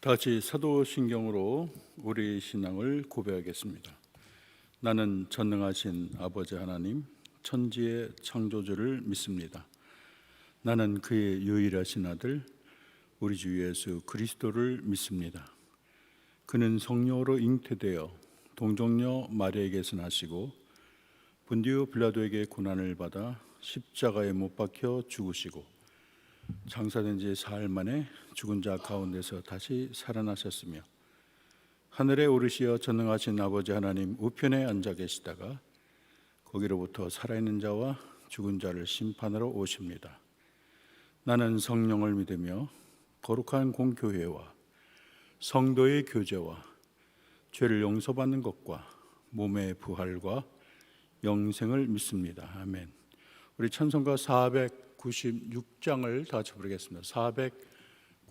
다 같이 사도신경으로 우리 신앙을 고백하겠습니다. 나는 전능하신 아버지 하나님, 천지의 창조주를 믿습니다. 나는 그의 유일하신 아들, 우리 주 예수 그리스도를 믿습니다. 그는 성령으로 잉태되어 동정녀 마리아에게서 나시고 본디오 빌라도에게 고난을 받아 십자가에 못 박혀 죽으시고 장사된 지 사흘 만에 죽은 자 가운데서 다시 살아나셨으며 하늘에 오르시어 전능하신 아버지 하나님 우편에 앉아 계시다가 거기로부터 살아있는 자와 죽은 자를 심판하러 오십니다. 나는 성령을 믿으며 거룩한 공교회와 성도의 교제와 죄를 용서받는 것과 몸의 부활과 영생을 믿습니다. 아멘. 우리 찬송가 496장을 다 같이 부르겠습니다.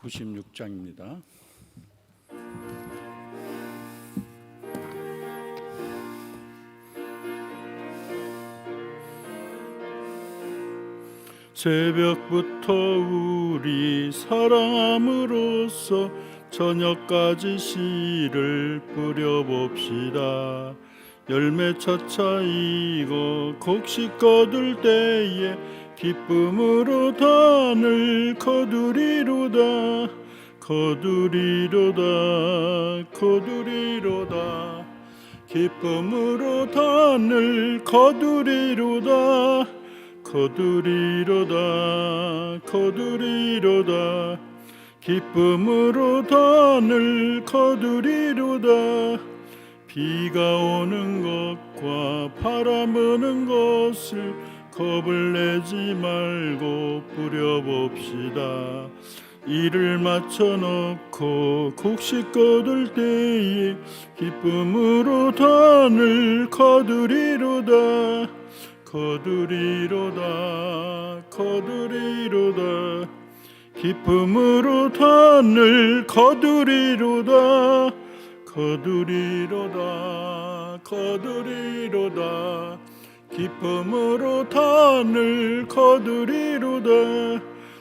496장입니다. 새벽부터 우리 사랑함으로써 저녁까지 씨를 뿌려봅시다. 열매 차차이고 곡식 거둘 때에 기쁨으로 단을 거두리로다. 거두리로다. 거두리로다. 기쁨으로 단을 거두리로다. 거두리로다. 거두리로다. 기쁨으로 단을 거두리로다. 비가 오는 것과 바람 부는 것을 겁을 내지 말고 뿌려봅시다. 이를 맞춰놓고 곡식 거둘 때에 기쁨으로 단을 거두리로다. 거두리로다. 거두리로다. 기쁨으로 단을 거두리로다. 거두리로다. 거두리로다. 기쁨으로 단을 거두리로다.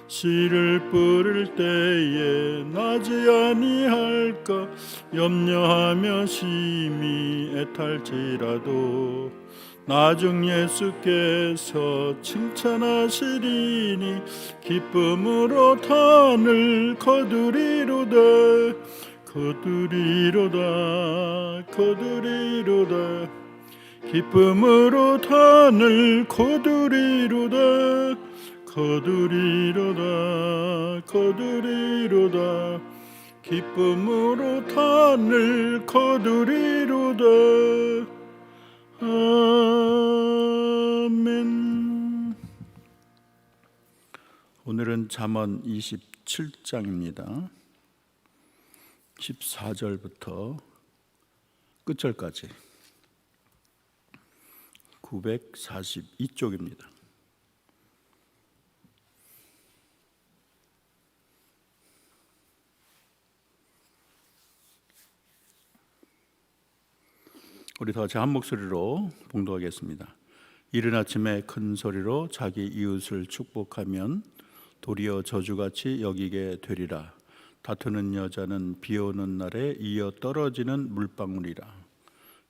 씨를 뿌릴 때에 나지 아니할까 염려하며 심히 애탈지라도 나중 예수께서 칭찬하시리니 기쁨으로 단을 거두리로다. 거두리로다. 거두리로다. 기쁨으로 단을 거두리로다. 거두리로다. 거두리로다. 기쁨으로 단을 거두리로다. 아멘. 오늘은 잠언 27장입니다. 14절부터 끝절까지 942쪽입니다. 우리 다 같이 한 목소리로 봉독하겠습니다. 이른 아침에 큰 소리로 자기 이웃을 축복하면 도리어 저주같이 여기게 되리라. 다투는 여자는 비 오는 날에 이어 떨어지는 물방울이라.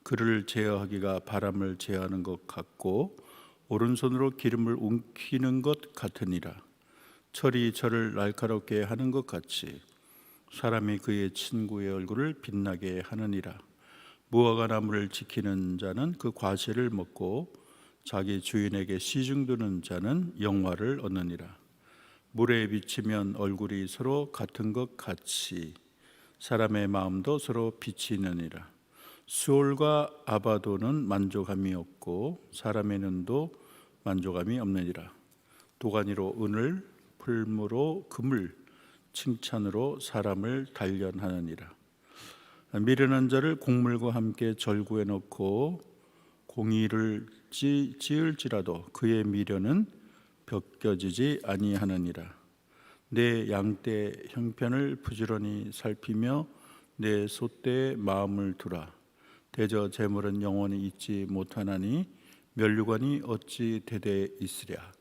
그를 제어하기가 바람을 제어하는 것 같고 오른손으로 기름을 웅키는 것 같으니라. 철이 저를 날카롭게 하는 것 같이 사람이 그의 친구의 얼굴을 빛나게 하느니라. 무화과 나무를 지키는 자는 그 과실을 먹고 자기 주인에게 시중두는 자는 영화를 얻느니라. 물에 비치면 얼굴이 서로 같은 것 같이 사람의 마음도 서로 비치느니라. 수올과 아바도는 만족함이 없고 사람의 눈도 만족함이 없느니라. 도가니로 은을, 풀무로 금을, 칭찬으로 사람을 단련하느니라. 미련한 자를 곡물과 함께 절구해 놓고 공의를 지을지라도 그의 미련은 벗겨지지 아니하느니라. 내 양떼 형편을 부지런히 살피며 내 소떼에 마음을 두라. 대저 재물은 영원히 있지 못하나니 면류관이 어찌 대대 있으랴.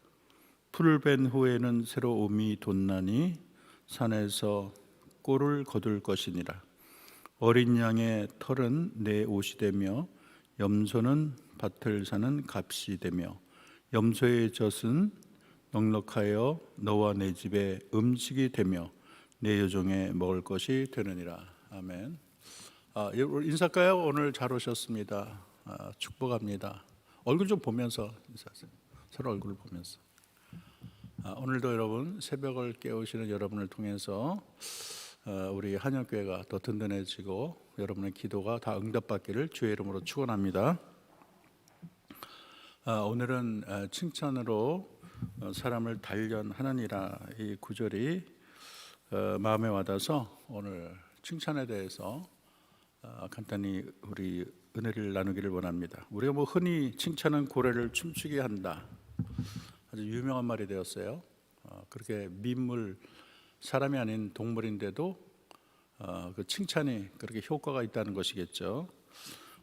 풀을 벤 후에는 새로움이 돋나니 산에서 꼴을 거둘 것이니라. 어린 양의 털은 내 옷이 되며 염소는 밭을 사는 값이 되며 염소의 젖은 넉넉하여 너와 내 집의 음식이 되며 내 여종의 먹을 것이 되느니라. 아멘. 인사할까요? 오늘 잘 오셨습니다. 축복합니다. 얼굴 좀 보면서 인사하세요. 서로 얼굴을 보면서. 오늘도 여러분 새벽을 깨우시는 여러분을 통해서 우리 한영교회가 더 든든해지고 여러분의 기도가 다 응답받기를 주의 이름으로 축원합니다. 오늘은 칭찬으로 사람을 단련하느니라 이 구절이 마음에 와닿아서 오늘 칭찬에 대해서 간단히 우리 은혜를 나누기를 원합니다. 우리가 흔히 칭찬은 고래를 춤추게 한다. 아주 유명한 말이 되었어요. 그렇게 민물 사람이 아닌 동물인데도 그 칭찬이 그렇게 효과가 있다는 것이겠죠.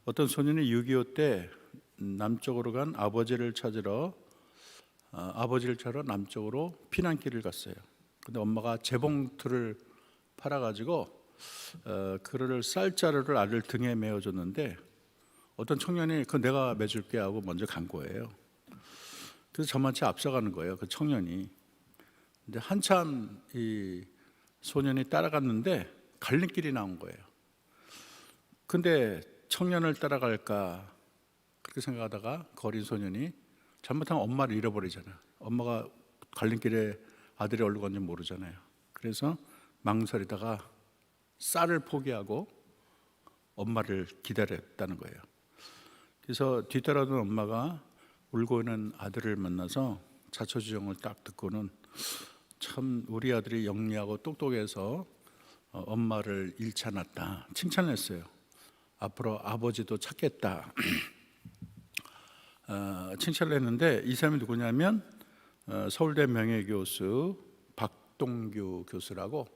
어떤 소년이 6.25 때 남쪽으로 간 아버지를 찾으러 남쪽으로 피난길을 갔어요. 근데 엄마가 재봉틀을 팔아가지고 그를 쌀자루를 아들 등에 메어줬는데 어떤 청년이 그 내가 매줄게 하고 먼저 간 거예요. 그래서 저만치 앞서가는 거예요. 그 청년이. 근데 한참 이 소년이 따라갔는데 갈림길이 나온 거예요. 근데 청년을 따라갈까 그렇게 생각하다가 거린 소년이 잘못하면 엄마를 잃어버리잖아. 엄마가 갈림길에 아들이 어디로 간지 모르잖아요. 그래서 망설이다가 쌀을 포기하고 엄마를 기다렸다는 거예요. 그래서 뒤따라오던 엄마가 울고 있는 아들을 만나서 자초지종을 딱 듣고는 참 우리 아들이 영리하고 똑똑해서 엄마를 잃지 않았다 칭찬했어요. 앞으로 아버지도 찾겠다 칭찬을 했는데 이 사람이 누구냐면 서울대 명예교수 박동규 교수라고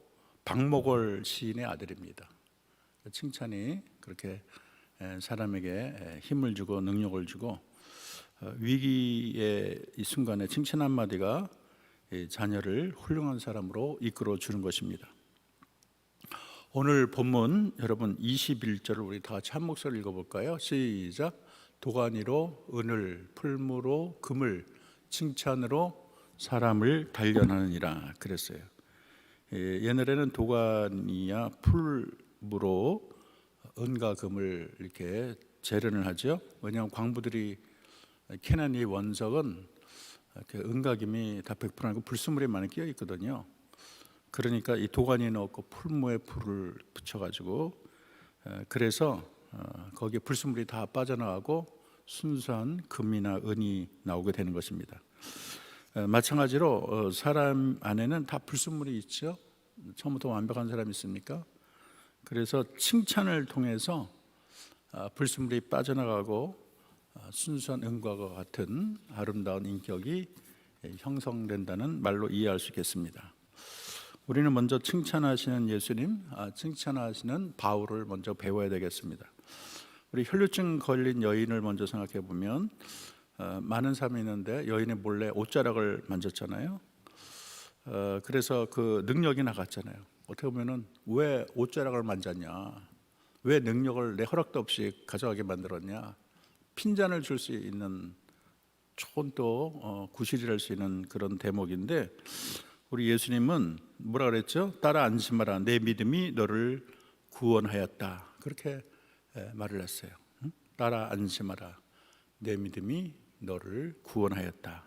박목월 시인의 아들입니다. 칭찬이 그렇게 사람에게 힘을 주고 능력을 주고 위기의 이 순간에 칭찬 한마디가 자녀를 훌륭한 사람으로 이끌어 주는 것입니다. 오늘 본문 여러분 21절을 우리 다 같이 한 목소리로 읽어볼까요? 시작. 도가니로 은을, 풀무로 금을, 칭찬으로 사람을 단련하느니라 그랬어요. 옛날에는 도가니야 풀무로 은과 금을 이렇게 재련을 하죠. 왜냐하면 광부들이 캐는 이 원석은 은과 금이 다 100% 아니고 불순물이 많이 끼어 있거든요. 그러니까 이 도가니에 넣고 풀무에 불을 붙여가지고 그래서 거기에 불순물이 다 빠져나가고 순수한 금이나 은이 나오게 되는 것입니다. 마찬가지로 사람 안에는 다 불순물이 있죠. 처음부터 완벽한 사람이 있습니까? 그래서 칭찬을 통해서 불순물이 빠져나가고 순수한 은과 같은 아름다운 인격이 형성된다는 말로 이해할 수 있겠습니다. 우리는 먼저 칭찬하시는 예수님, 칭찬하시는 바울을 먼저 배워야 되겠습니다. 우리 혈류증 걸린 여인을 먼저 생각해 보면 많은 사람이 있는데 여인이 몰래 옷자락을 만졌잖아요. 그래서 그 능력이 나갔잖아요. 어떻게 보면은 왜 옷자락을 만졌냐, 왜 능력을 내 허락도 없이 가져가게 만들었냐, 핀잔을 줄 수 있는 좋은 또 구실이랄 수 있는 그런 대목인데 우리 예수님은 뭐라 그랬죠? 따라 안심하라, 내 믿음이 너를 구원하였다. 그렇게 말을 했어요. 따라 안심하라, 내 믿음이 너를 구원하였다.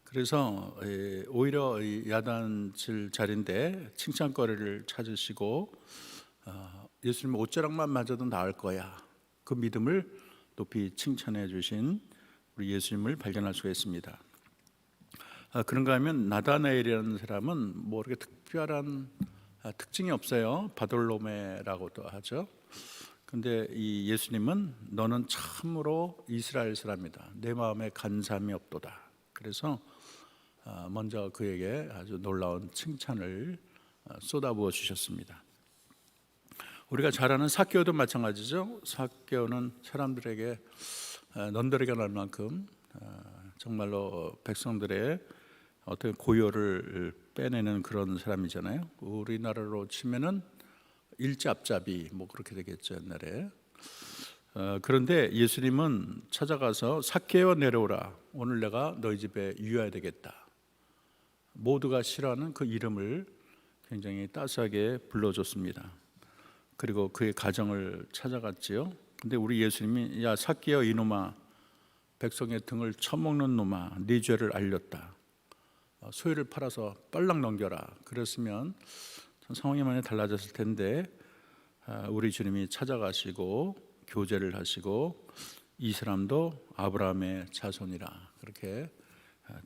그래서 오히려 야단칠 자리인데 칭찬거리를 찾으시고 예수님 옷자락만 맞아도 나을 거야. 그 믿음을 높이 칭찬해 주신 우리 예수님을 발견할 수가 있습니다. 그런가 하면 나다나엘이라는 사람은 뭐 이렇게 특별한 특징이 없어요. 바돌로메라고도 하죠. 근데 이 예수님은 너는 참으로 이스라엘 사람이다. 내 마음에 간삼이 없도다. 그래서 먼저 그에게 아주 놀라운 칭찬을 쏟아부어 주셨습니다. 우리가 잘 아는 삭개오도 마찬가지죠. 삭개오는 사람들에게 넌더리가 날 만큼 정말로 백성들의 어떤 고요를 빼내는 그런 사람이잖아요. 우리나라로 치면은 일잡잡이 뭐 그렇게 되겠죠, 옛날에. 그런데 예수님은 찾아가서 삭개오 내려오라, 오늘 내가 너희 집에 유해야 되겠다. 모두가 싫어하는 그 이름을 굉장히 따스하게 불러줬습니다. 그리고 그의 가정을 찾아갔지요. 근데 우리 예수님이 야 삭개오 이놈아, 백성의 등을 쳐먹는 놈아, 네 죄를 알렸다. 소유를 팔아서 빨랑 넘겨라. 그랬으면 상황이 많이 달라졌을 텐데 우리 주님이 찾아가시고 교제를 하시고 이 사람도 아브라함의 자손이라 그렇게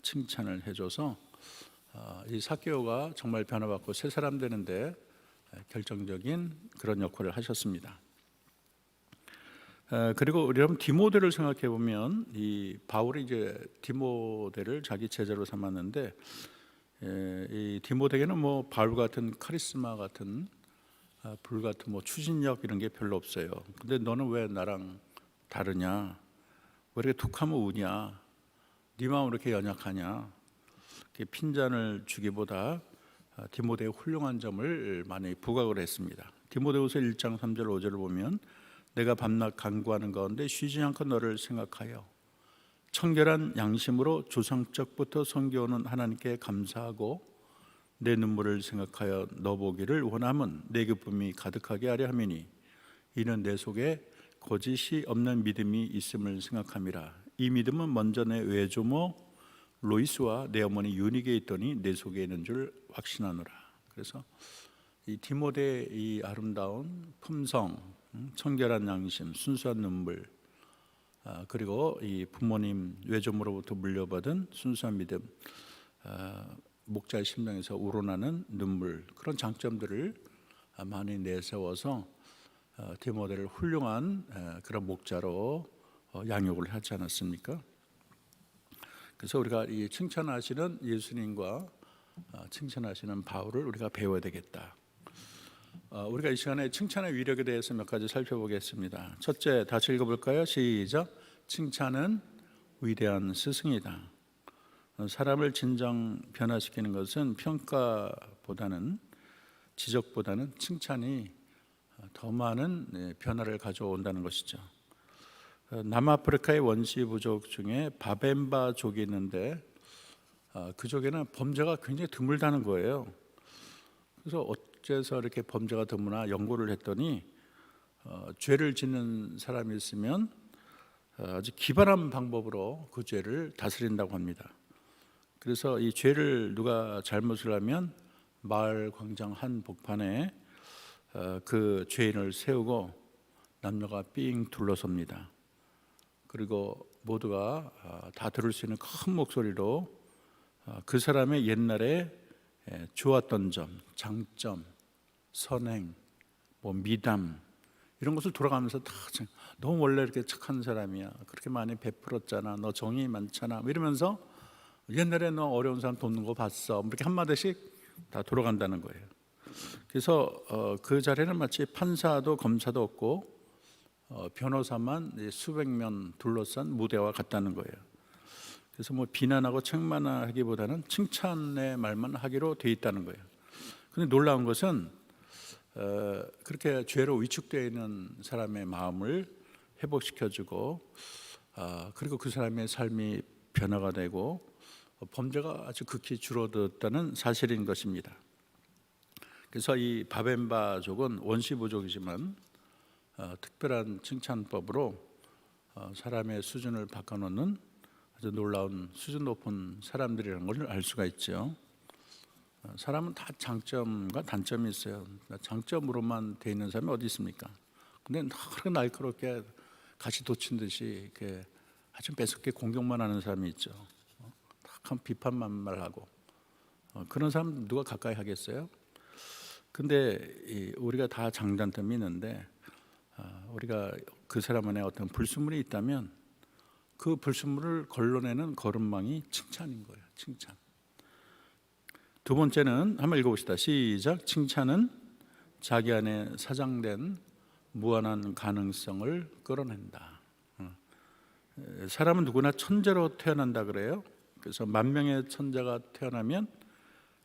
칭찬을 해줘서 이 삭개오가 정말 변화받고 새 사람 되는데 결정적인 그런 역할을 하셨습니다. 그리고 우리 여러분 디모데를 생각해 보면 이 바울이 이제 디모데를 자기 제자로 삼았는데 이 디모데에게는 뭐 바울 같은 카리스마 같은 불 같은 뭐 추진력 이런 게 별로 없어요. 근데 너는 왜 나랑 다르냐? 왜 이렇게 툭하면 우냐? 네 마음 왜 이렇게 연약하냐? 이렇게 핀잔을 주기보다 디모데의 훌륭한 점을 많이 부각을 했습니다. 디모데후서 1장 3절 5절을 보면 내가 밤낮 간구하는 가운데 쉬지 않고 너를 생각하여 청결한 양심으로 조상적부터 섬겨오는 하나님께 감사하고 내 눈물을 생각하여 너 보기를 원함은 내 기쁨이 가득하게 하려 함이니 이는 내 속에 거짓이 없는 믿음이 있음을 생각함이라. 이 믿음은 먼저 내 외조모 로이스와 내 어머니 유니게 있더니 내 속에 있는 줄 확신하노라. 그래서 이 디모데의 이 아름다운 품성, 청결한 양심, 순수한 눈물, 그리고 이 부모님 외조모로부터 물려받은 순수한 믿음, 목자의 심령에서 우러나는 눈물, 그런 장점들을 많이 내세워서 디모데를 훌륭한 그런 목자로 양육을 하지 않았습니까? 그래서 우리가 이 칭찬하시는 예수님과 칭찬하시는 바울을 우리가 배워야 되겠다. 우리가 이 시간에 칭찬의 위력에 대해서 몇 가지 살펴보겠습니다. 첫째, 다시 읽어볼까요? 시작. 칭찬은 위대한 스승이다. 사람을 진정 변화시키는 것은 평가보다는 지적보다는 칭찬이 더 많은 변화를 가져온다는 것이죠. 남아프리카의 원시 부족 중에 바벤바족이 있는데 그 족에는 범죄가 굉장히 드물다는 거예요. 그래서 어째서 이렇게 범죄가 드무나 연구를 했더니 죄를 짓는 사람이 있으면 아주 기발한 방법으로 그 죄를 다스린다고 합니다. 그래서 이 죄를 누가 잘못을 하면 마을 광장 한 복판에 그 죄인을 세우고 남녀가 삥 둘러섭니다. 그리고 모두가 다 들을 수 있는 큰 목소리로 그 사람의 옛날에 좋았던 점, 장점, 선행, 뭐 미담 이런 것을 돌아가면서 다 너 원래 이렇게 착한 사람이야, 그렇게 많이 베풀었잖아, 너 정이 많잖아 이러면서 옛날에 너 어려운 사람 돕는 거 봤어, 이렇게 한마디씩 다 돌아간다는 거예요. 그래서 그 자리는 마치 판사도 검사도 없고 변호사만 수백 명 둘러싼 무대와 같다는 거예요. 그래서 뭐 비난하고 책망하기보다는 칭찬의 말만 하기로 돼 있다는 거예요. 그런데 놀라운 것은 그렇게 죄로 위축되어 있는 사람의 마음을 회복시켜주고 그리고 그 사람의 삶이 변화가 되고 범죄가 아주 극히 줄어들었다는 사실인 것입니다. 그래서 이 바벤바족은 원시 부족이지만 특별한 칭찬법으로 사람의 수준을 바꿔놓는 아주 놀라운 수준 높은 사람들이라는 걸 알 수가 있죠. 사람은 다 장점과 단점이 있어요. 장점으로만 돼 있는 사람이 어디 있습니까? 근데 그렇게 날카롭게 가시 돋친 듯이 이렇게 아주 매섭게 공격만 하는 사람이 있죠. 탁한 비판만 말하고 그런 사람 누가 가까이 하겠어요? 근데 우리가 다 장단점이 있는데 우리가 그 사람 안에 어떤 불순물이 있다면 그 불순물을 걸러내는 걸음망이 칭찬인 거예요. 칭찬. 두 번째는 한번 읽어봅시다. 시작. 칭찬은 자기 안에 사장된 무한한 가능성을 끌어낸다. 사람은 누구나 천재로 태어난다 그래요. 그래서 만 명의 천재가 태어나면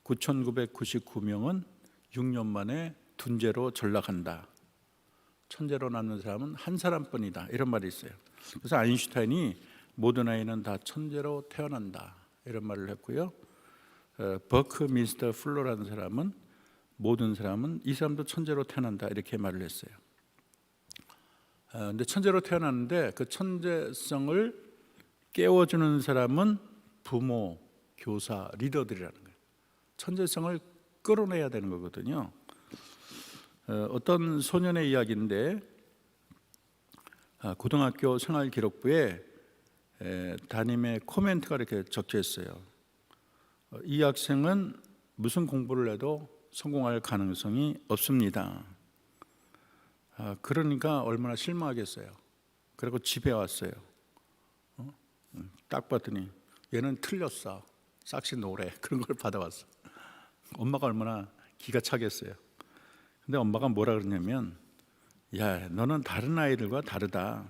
9,999명은 6년 만에 둔재로 전락한다. 천재로 남는 사람은 한 사람뿐이다. 이런 말이 있어요. 그래서 아인슈타인이 모든 아이는 다 천재로 태어난다. 이런 말을 했고요. 버크민스터 플로라는 사람은 모든 사람은 이 사람도 천재로 태어난다. 이렇게 말을 했어요. 근데 천재로 태어났는데 그 천재성을 깨워주는 사람은 부모, 교사, 리더들이라는 거예요. 천재성을 끌어내야 되는 거거든요. 어떤 소년의 이야기인데 고등학교 생활기록부에 담임의 코멘트가 이렇게 적혀 있어요. 이 학생은 무슨 공부를 해도 성공할 가능성이 없습니다. 그러니까 얼마나 실망하겠어요. 그리고 집에 왔어요. 딱 봤더니 얘는 틀렸어. 싹시 노래 그런 걸 받아왔어. 엄마가 얼마나 기가 차겠어요. 근데 엄마가 뭐라 그러냐면, 야, 너는 다른 아이들과 다르다.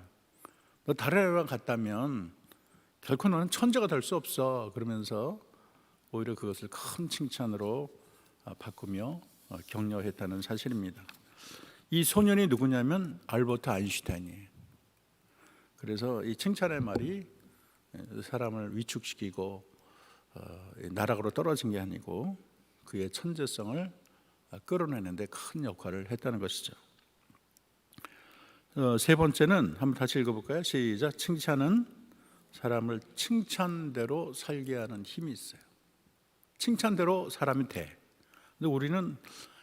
너 다른 아이랑 같다면 결코 너는 천재가 될 수 없어. 그러면서 오히려 그것을 큰 칭찬으로 바꾸며 격려했다는 사실입니다. 이 소년이 누구냐면 알버트 아인슈타인이에요. 그래서 이 칭찬의 말이 사람을 위축시키고 나락으로 떨어진 게 아니고 그의 천재성을 끌어내는 데 큰 역할을 했다는 것이죠. 세 번째는 한번 다시 읽어볼까요? 시작. 칭찬은 사람을 칭찬대로 살게 하는 힘이 있어요. 칭찬대로 사람이 돼. 근데 우리는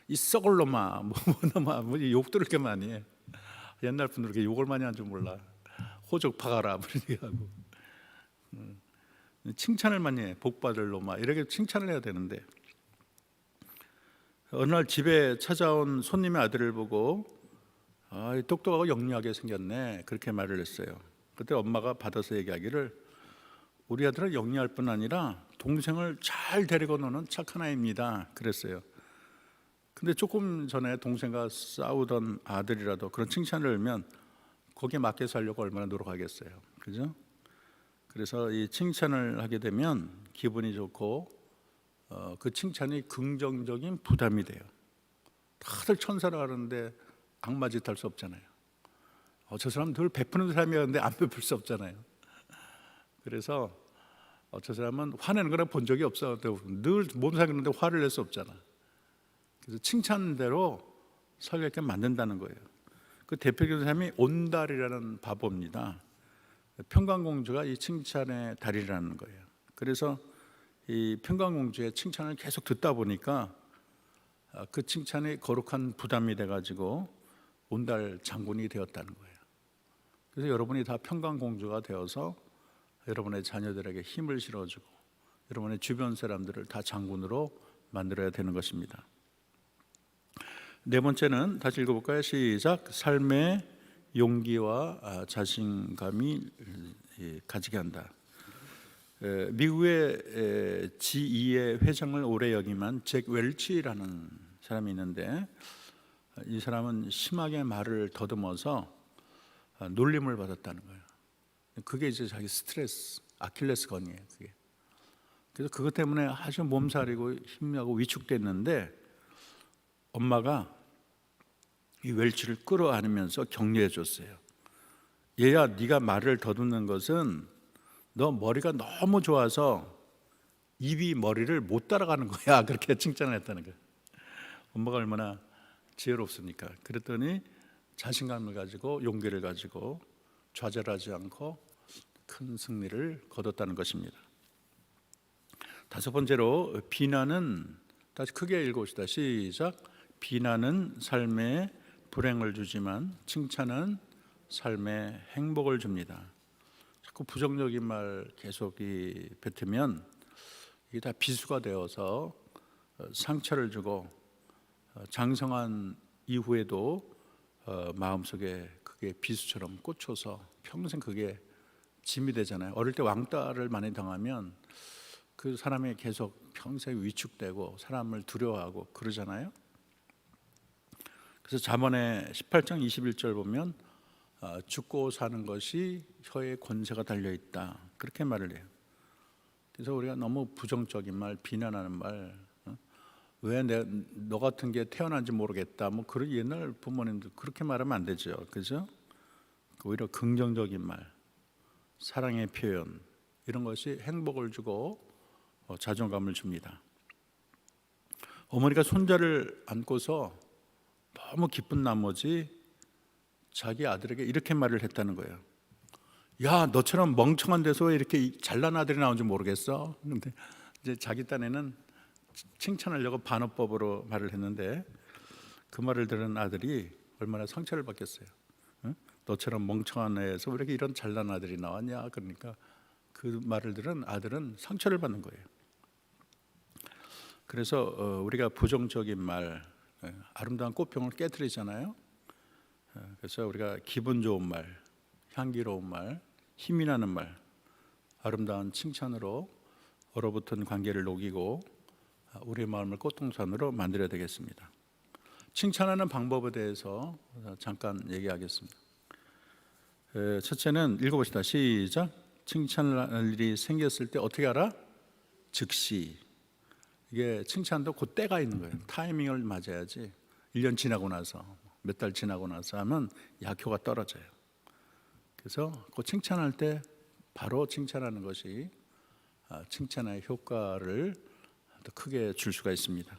이 썩을 놈아, 뭐 욕들 이렇게 많이 해. 옛날 분들 이렇게 욕을 많이 한 줄 몰라. 호적 파가라, 이렇게 하고. 칭찬을 많이 해. 복 받을 놈아, 이렇게 칭찬을 해야 되는데. 어느 날 집에 찾아온 손님의 아들을 보고 똑똑하고 영리하게 생겼네, 그렇게 말을 했어요. 그때 엄마가 받아서 얘기하기를 우리 아들은 영리할 뿐 아니라 동생을 잘 데리고 노는 착한 아이입니다, 그랬어요. 근데 조금 전에 동생과 싸우던 아들이라도 그런 칭찬을 들으면 거기에 맞게 살려고 얼마나 노력하겠어요, 그죠? 그래서 이 칭찬을 하게 되면 기분이 좋고 그 칭찬이 긍정적인 부담이 돼요. 다들 천사라 하는데 악마짓 할 수 없잖아요. 저 사람 늘 베푸는 사람이었는데 안 베풀 수 없잖아요. 그래서 저 사람은 화내는 거나 본 적이 없어. 늘 몸 사귀는데 화를 낼 수 없잖아. 그래서 칭찬대로 살게 만든다는 거예요. 그 대표적인 사람이 온달이라는 바보입니다. 평강공주가 이 칭찬의 달이라는 거예요. 그래서 이 평강공주의 칭찬을 계속 듣다 보니까 그 칭찬이 거룩한 부담이 돼가지고 온달 장군이 되었다는 거예요. 그래서 여러분이 다 평강공주가 되어서 여러분의 자녀들에게 힘을 실어주고 여러분의 주변 사람들을 다 장군으로 만들어야 되는 것입니다. 네 번째는 다시 읽어볼까요? 시작. 삶의 용기와 자신감이 가지게 한다. 미국의 G2의 회장을 오래 역임한 잭 웰치라는 사람이 있는데 이 사람은 심하게 말을 더듬어서 놀림을 받았다는 거예요. 그게 이제 자기 스트레스, 아킬레스건이에요. 그게. 그래서 그것 때문에 아주 몸살이고 힘나고 위축됐는데 엄마가 이 웰치를 끌어안으면서 격려해 줬어요. 얘야, 네가 말을 더듬는 것은 너 머리가 너무 좋아서 입이 머리를 못 따라가는 거야. 그렇게 칭찬을 했다는 거예요. 엄마가 얼마나 지혜롭습니까? 그랬더니 자신감을 가지고 용기를 가지고 좌절하지 않고 큰 승리를 거뒀다는 것입니다. 다섯 번째로 비난은 다시 크게 읽어봅시다. 시작. 비난은 삶에 불행을 주지만 칭찬은 삶에 행복을 줍니다. 자꾸 부정적인 말 계속 뱉으면 이게 다 비수가 되어서 상처를 주고 장성한 이후에도 마음속에 그게 비수처럼 꽂혀서 평생 그게 짐이 되잖아요. 어릴 때 왕따를 많이 당하면 그 사람이 계속 평생 위축되고 사람을 두려워하고 그러잖아요. 그래서 잠언의 18장 21절 보면 죽고 사는 것이 혀에 권세가 달려있다, 그렇게 말을 해요. 그래서 우리가 너무 부정적인 말, 비난하는 말, 왜 너 같은 게 태어난지 모르겠다. 뭐 그런 옛날 부모님들 그렇게 말하면 안 되죠, 그죠? 오히려 긍정적인 말, 사랑의 표현 이런 것이 행복을 주고 자존감을 줍니다. 어머니가 손자를 안고서 너무 기쁜 나머지 자기 아들에게 이렇게 말을 했다는 거예요. 야, 너처럼 멍청한 데서 왜 이렇게 잘난 아들이 나온지 모르겠어? 근데 이제 자기 딴에는 칭찬하려고 반어법으로 말을 했는데 그 말을 들은 아들이 얼마나 상처를 받겠어요. 응? 너처럼 멍청한 애에서 왜 이렇게 이런 잘난 아들이 나왔냐? 그러니까 그 말을 들은 아들은 상처를 받는 거예요. 그래서 우리가 부정적인 말, 아름다운 꽃병을 깨트리잖아요. 그래서 우리가 기분 좋은 말, 향기로운 말, 힘이 나는 말, 아름다운 칭찬으로 얼어붙은 관계를 녹이고 우리의 마음을 꽃동산으로 만들어야 되겠습니다. 칭찬하는 방법에 대해서 잠깐 얘기하겠습니다. 첫째는 읽어봅시다. 시작. 칭찬할 일이 생겼을 때 어떻게 알아? 즉시. 이게 칭찬도 그 때가 있는 거예요. 타이밍을 맞아야지. 1년 지나고 나서 몇 달 지나고 나서 하면 약효가 떨어져요. 그래서 그 칭찬할 때 바로 칭찬하는 것이 칭찬의 효과를 더 크게 줄 수가 있습니다.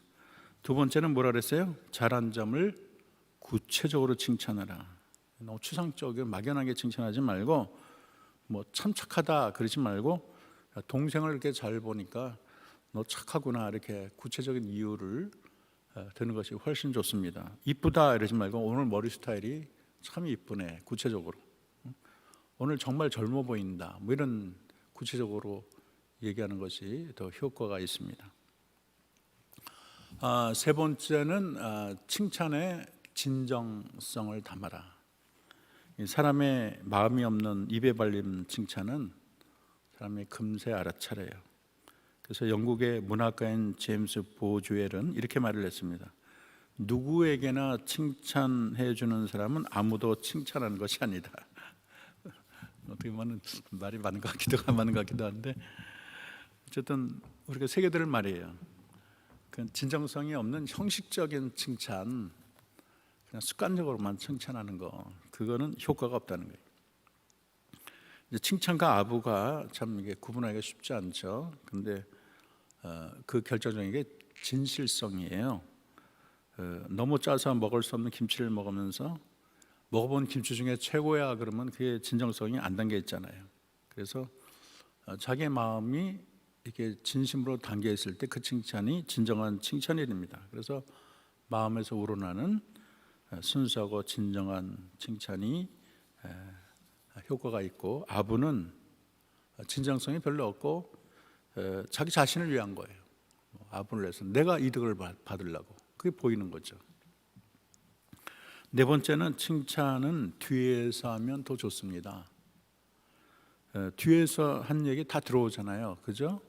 두 번째는 뭐라 그랬어요? 잘한 점을 구체적으로 칭찬하라. 너무 추상적이고 막연하게 칭찬하지 말고 뭐 참 착하다 그러지 말고 동생을 이렇게 잘 보니까 너 착하구나 이렇게 구체적인 이유를 드는 것이 훨씬 좋습니다. 이쁘다 이러지 말고 오늘 머리 스타일이 참 이쁘네 구체적으로. 오늘 정말 젊어 보인다 뭐 이런 구체적으로 얘기하는 것이 더 효과가 있습니다. 세 번째는 칭찬의 진정성을 담아라. 사람의 마음이 없는 입에 발린 칭찬은 사람이 금세 알아차려요. 그래서 영국의 문학가인 제임스 보주엘은 이렇게 말을 했습니다. 누구에게나 칭찬해 주는 사람은 아무도 칭찬하는 것이 아니다. 어떻게 보면 말이 맞는 것 같기도 안 맞는 것 같기도 한데 어쨌든 우리가 새겨 들을 말이에요. 그 진정성이 없는 형식적인 칭찬, 그냥 습관적으로만 칭찬하는 거, 그거는 효과가 없다는 거예요. 이제 칭찬과 아부가 참 이게 구분하기가 쉽지 않죠. 근데 그 결정적인 게 진실성이에요. 너무 짜서 먹을 수 없는 김치를 먹으면서 먹어본 김치 중에 최고야 그러면 그게 진정성이 안 담겨 있잖아요. 그래서 자기의 마음이 이렇게 진심으로 담겨 있을 때 그 칭찬이 진정한 칭찬이 됩니다. 그래서 마음에서 우러나는 순수하고 진정한 칭찬이 효과가 있고, 아부는 진정성이 별로 없고 자기 자신을 위한 거예요. 아부를 해서 내가 이득을 받으려고, 그게 보이는 거죠. 네 번째는 칭찬은 뒤에서 하면 더 좋습니다. 뒤에서 한 얘기 다 들어오잖아요, 그죠?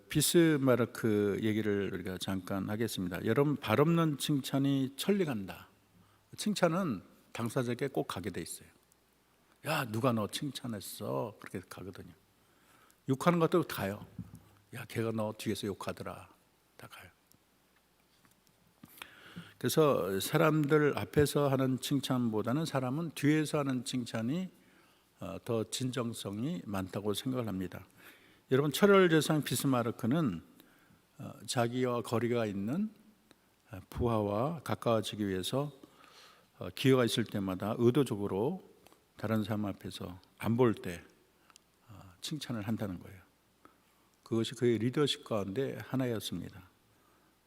비스마르크 얘기를 우리가 잠깐 하겠습니다. 여러분, 발 없는 칭찬이 천리 간다. 칭찬은 당사자에게 꼭 가게 돼 있어요. 야, 누가 너 칭찬했어? 그렇게 가거든요. 욕하는 것도 가요. 야, 걔가 너 뒤에서 욕하더라. 다 가요. 그래서 사람들 앞에서 하는 칭찬보다는 사람은 뒤에서 하는 칭찬이 더 진정성이 많다고 생각을 합니다. 여러분, 철혈 제사장 비스마르크는 자기와 거리가 있는 부하와 가까워지기 위해서 기회가 있을 때마다 의도적으로 다른 사람 앞에서 안 볼 때 칭찬을 한다는 거예요. 그것이 그의 리더십 가운데 하나였습니다.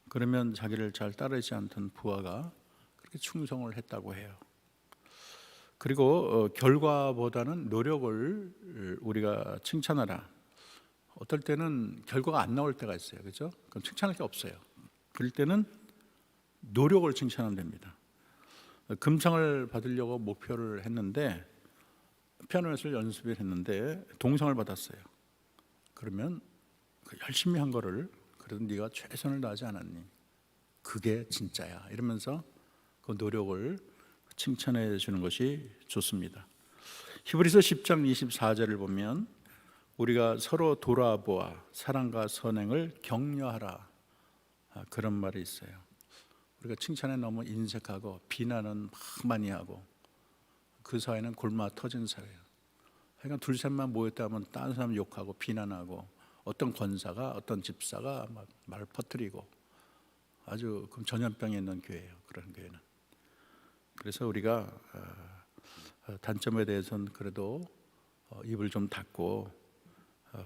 그러면 자기를 잘 따르지 않던 부하가 그렇게 충성을 했다고 해요. 그리고 결과보다는 노력을 우리가 칭찬하라. 어떨 때는 결과가 안 나올 때가 있어요, 그렇죠? 그럼 칭찬할 게 없어요. 그럴 때는 노력을 칭찬하면 됩니다. 금상을 받으려고 목표를 했는데 피아노 연습을 했는데 동상을 받았어요. 그러면 열심히 한 거를 그래도 네가 최선을 다하지 않았니? 그게 진짜야. 이러면서 그 노력을 칭찬해 주는 것이 좋습니다. 히브리서 10장 24절을 보면 우리가 서로 돌아보아 사랑과 선행을 격려하라. 그런 말이 있어요. 우리가 칭찬에 너무 인색하고 비난은 막 많이 하고 그 사회는 골마 터진 사회예요. 그러니까 둘 셋만 모였다 하면 다른 사람 욕하고 비난하고 어떤 권사가 어떤 집사가 막 말을 퍼뜨리고 아주 전염병이 있는 교회예요. 그런 교회는. 그래서 우리가 단점에 대해서는 그래도 입을 좀 닫고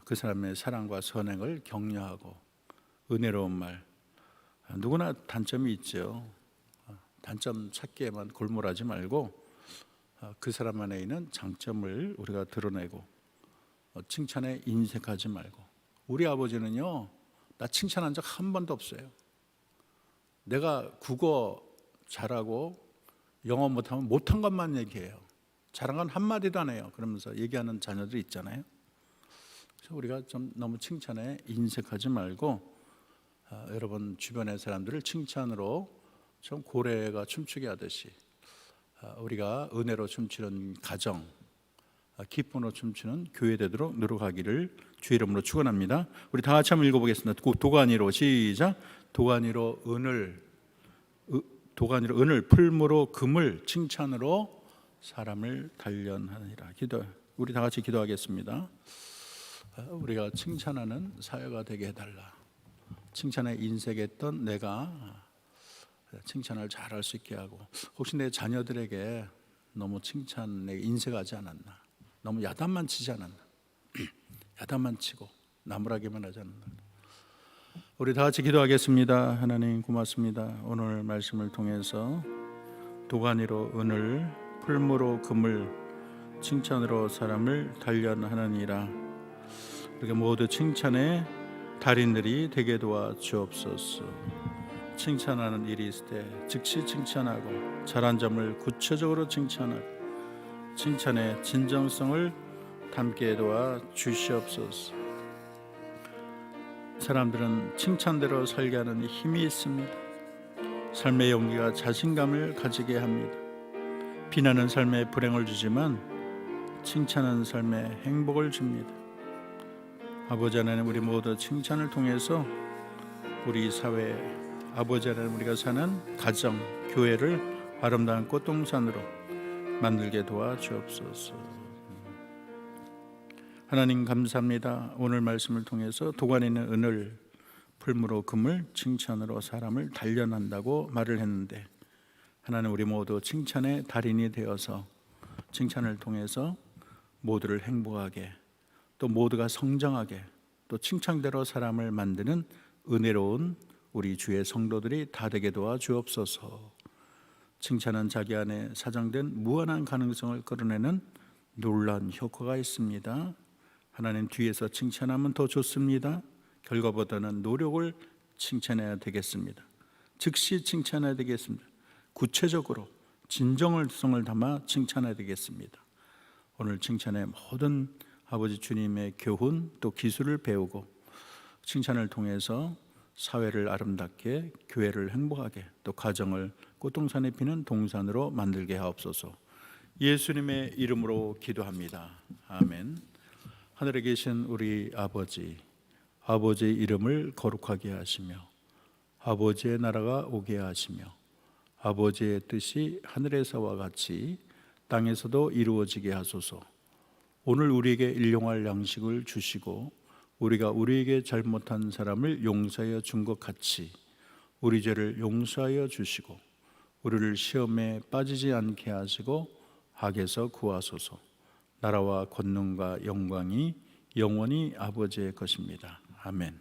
그 사람의 사랑과 선행을 격려하고 은혜로운 말. 누구나 단점이 있죠. 단점 찾기에만 골몰하지 말고 그 사람 안에 있는 장점을 우리가 드러내고 칭찬에 인색하지 말고. 우리 아버지는요, 나 칭찬한 적 한 번도 없어요. 내가 국어 잘하고 영어 못하면 못한 것만 얘기해요. 잘한 건 한마디도 안 해요. 그러면서 얘기하는 자녀들이 있잖아요. 그래서 우리가 좀 너무 칭찬에 인색하지 말고 여러분 주변의 사람들을 칭찬으로 좀 고래가 춤추게 하듯이 우리가 은혜로 춤추는 가정, 기쁨으로 춤추는 교회 되도록 노력하기를 주의 이름으로 축원합니다. 우리 다 같이 한번 읽어보겠습니다. 도가니로 시작. 도가니로 은을 풀무로 금을 칭찬으로 사람을 단련하느니라. 우리 다 같이 기도하겠습니다. 우리가 칭찬하는 사회가 되게 해달라. 칭찬에 인색했던 내가 칭찬을 잘할 수 있게 하고, 혹시 내 자녀들에게 너무 칭찬에 인색하지 않았나, 너무 야단만 치지 않았나, 야단만 치고 나무라기만 하지 않았나. 우리 다 같이 기도하겠습니다. 하나님 고맙습니다. 오늘 말씀을 통해서 도가니로 은을 풀무로 금을 칭찬으로 사람을 단련하느니라. 우리가 모두 칭찬의 달인들이 되게 도와 주옵소서. 칭찬하는 일이 있을 때 즉시 칭찬하고 잘한 점을 구체적으로 칭찬하고 칭찬의 진정성을 담게 도와 주시옵소서. 사람들은 칭찬대로 살게 하는 힘이 있습니다. 삶의 용기가 자신감을 가지게 합니다. 비난은 삶에 불행을 주지만 칭찬은 삶에 행복을 줍니다. 아버지 하나님, 우리 모두 칭찬을 통해서 우리 사회, 아버지 하나님, 우리가 사는 가정, 교회를 아름다운 꽃동산으로 만들게 도와주옵소서. 하나님 감사합니다. 오늘 말씀을 통해서 도가니는 은을, 풀무로 금을, 칭찬으로 사람을 단련한다고 말을 했는데, 하나님 우리 모두 칭찬의 달인이 되어서 칭찬을 통해서 모두를 행복하게, 또 모두가 성장하게, 또 칭찬대로 사람을 만드는 은혜로운 우리 주의 성도들이 다 되게 도와 주옵소서. 칭찬은 자기 안에 사정된 무한한 가능성을 끌어내는 놀라운 효과가 있습니다. 하나님 뒤에서 칭찬하면 더 좋습니다. 결과보다는 노력을 칭찬해야 되겠습니다. 즉시 칭찬해야 되겠습니다. 구체적으로 진정성을 담아 칭찬해야 되겠습니다. 오늘 칭찬의 모든 아버지 주님의 교훈 또 기술을 배우고 칭찬을 통해서 사회를 아름답게, 교회를 행복하게, 또 가정을 꽃동산에 피는 동산으로 만들게 하옵소서. 예수님의 이름으로 기도합니다. 아멘. 하늘에 계신 우리 아버지, 아버지의 이름을 거룩하게 하시며 아버지의 나라가 오게 하시며 아버지의 뜻이 하늘에서와 같이 땅에서도 이루어지게 하소서. 오늘 우리에게 일용할 양식을 주시고 우리가 우리에게 잘못한 사람을 용서하여 준 것 같이 우리 죄를 용서하여 주시고 우리를 시험에 빠지지 않게 하시고 악에서 구하소서. 나라와 권능과 영광이 영원히 아버지의 것입니다. 아멘.